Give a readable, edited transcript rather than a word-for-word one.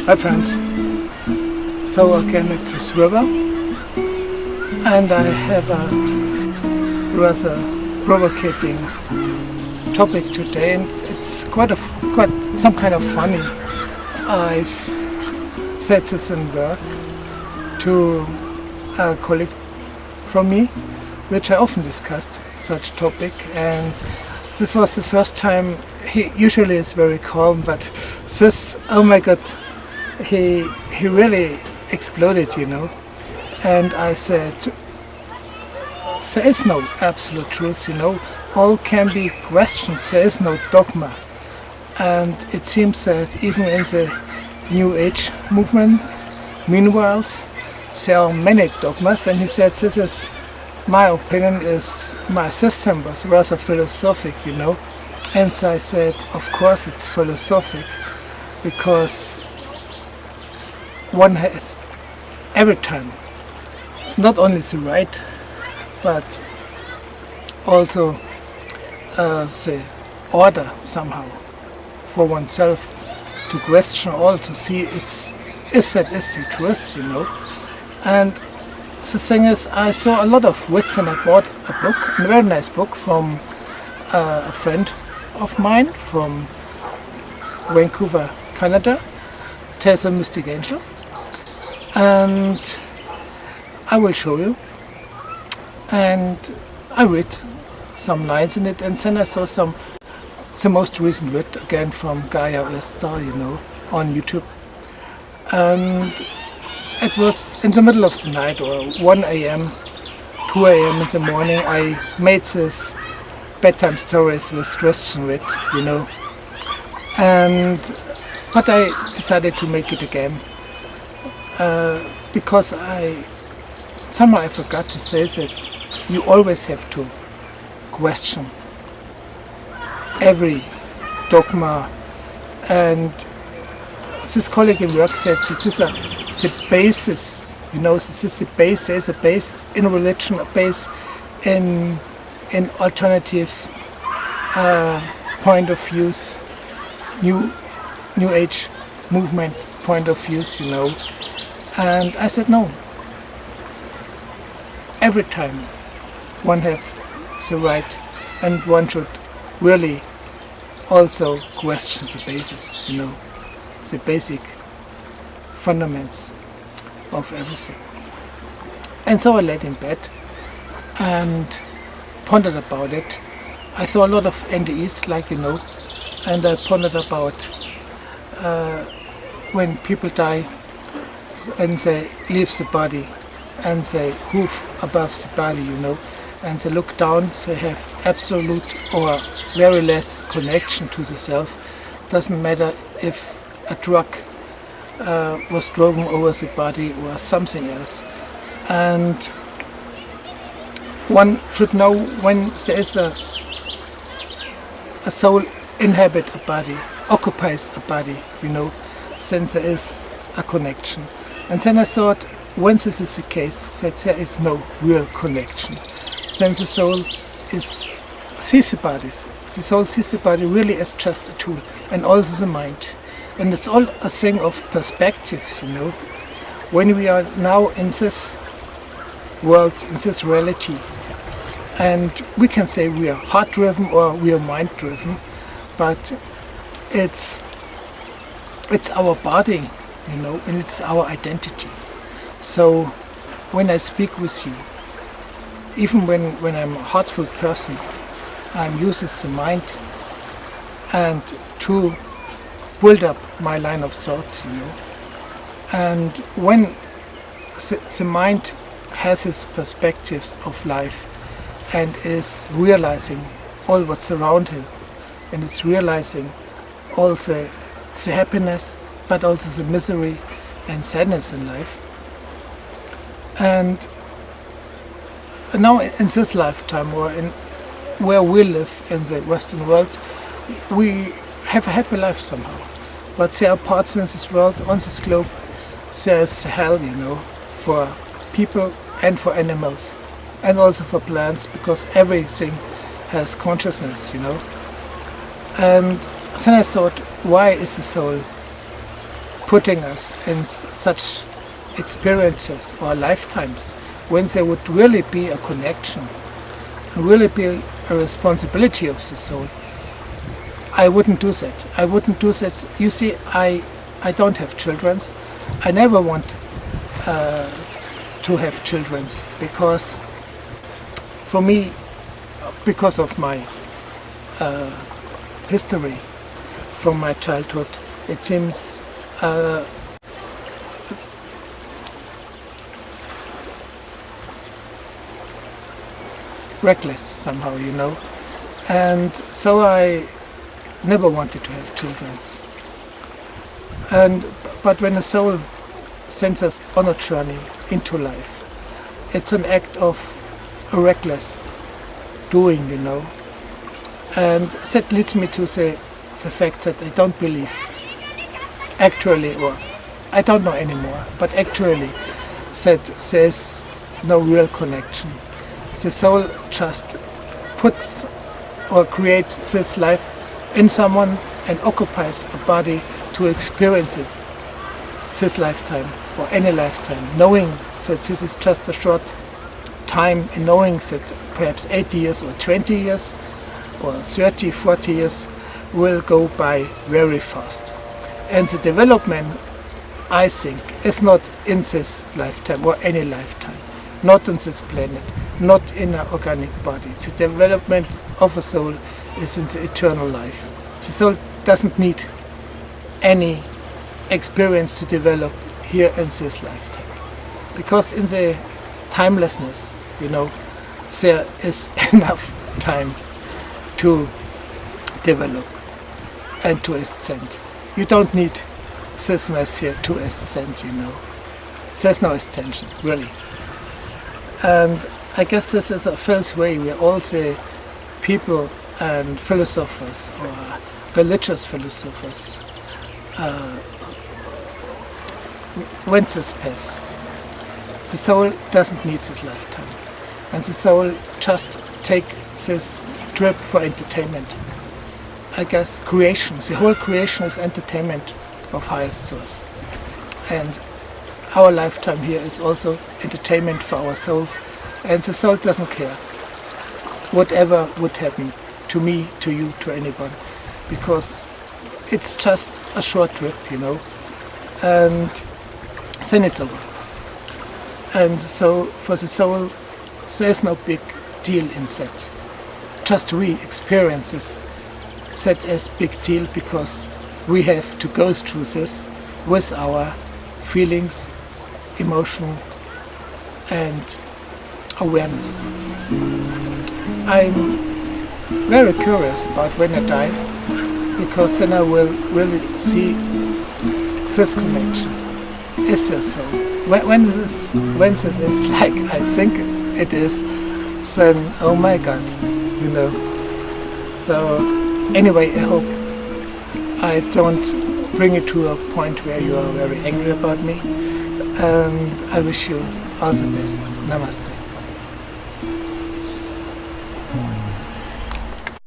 Hi friends, so again it is River, and I have a rather provocating topic today, and it's quite some kind of funny. I've said this in work to a colleague from me, which I often discussed such topic, and this was the first time. He usually is very calm, but this, oh my god, he really exploded, and I said there is no absolute truth, all can be questioned, there is no dogma. And it seems that even in the New Age movement, meanwhile, there are many dogmas, and he said this is, my opinion is, my system was rather philosophic, And so I said, of course it's philosophic, because one has every time not only the right, but also the order somehow for oneself to question all, to see if that is the truth, And the thing is, I saw a lot of wits, and I bought a book, a very nice book from a friend of mine from Vancouver, Canada, Tales of Mystic Angel, and I will show you. And I read some lines in it, and then I saw the most recent writ again from Gaia Esther, on YouTube, and it was in the middle of the night, or 1 a.m., 2 a.m. in the morning. I made this bedtime stories with Christian wit, but I decided to make it again because somehow I forgot to say that you always have to question every dogma. And this colleague in work said this is the basis, this is the base. There's a base in religion, a base in alternative point of views, new age movement point of views, And I said no. Every time one have the right, and one should really also question the basis, the basic fundamentals of everything. And so I lay in bed and pondered about it. I saw a lot of NDEs, and I pondered about when people die and they leave the body and they hoof above the body, and they look down, they have absolute or very less connection to the self. Doesn't matter if a truck was driven over the body or something else. And one should know when there is a soul inhabit a body, occupies a body, then there is a connection. And then I thought, when this is the case, that there is no real connection, then the soul sees the body. The soul sees the body really as just a tool, and also the mind. And it's all a thing of perspectives, When we are now in this world, in this reality, and we can say we are heart-driven or we are mind-driven, but it's our body, and it's our identity. So when I speak with you, even when I'm a heartful person, I uses the mind and to build up my line of thoughts, And when the mind has its perspectives of life and is realizing all what's around him, and it's realizing all the happiness, but also the misery and sadness in life. And now in this lifetime, or in where we live in the Western world, we have a happy life somehow. But there are parts in this world, on this globe, there's hell, for people and for animals, and also for plants, because everything has consciousness, And then I thought, why is the soul putting us in such experiences or lifetimes when there would really be a connection, really be a responsibility of the soul, I wouldn't do that. I wouldn't do that. You see, I don't have children. I never want to have children because, for me, because of my history from my childhood, it seems reckless somehow, you know. And so I never wanted to have children. But when a soul sends us on a journey into life, it's an act of a reckless doing, you know. And that leads me to the fact that I don't believe actually, or I don't know anymore, but actually that there's no real connection. The soul just puts or creates this life in someone and occupies a body to experience it, this lifetime or any lifetime, knowing that this is just a short time and knowing that perhaps 80 years or 20 years or 30, 40 years will go by very fast. And the development, I think, is not in this lifetime or any lifetime, not on this planet, not in an organic body. The development of a soul is in the eternal life. The soul doesn't need any experience to develop here in this lifetime, because in the timelessness, you know, there is enough time to develop and to ascend. You don't need this mass here to ascend, you know. There's no ascension, really. And I guess this is a false way where all the people and philosophers or religious philosophers went this path. The soul doesn't need this lifetime, and the soul just take this trip for entertainment. I guess creation, the whole creation is entertainment of highest source, and our lifetime here is also entertainment for our souls, and the soul doesn't care whatever would happen to me, to you, to anyone, because it's just a short trip, you know, and then it's over. And so for the soul, there's no big deal in that. Just we experience that as big deal because we have to go through this with our feelings, emotion and awareness. I'm very curious about when I die, because then I will really see this connection. Is there so? When this is like I think it is, then oh my God, you know. So anyway, I hope I don't bring you to a point where you are very angry about me, and I wish you all the best. Namaste.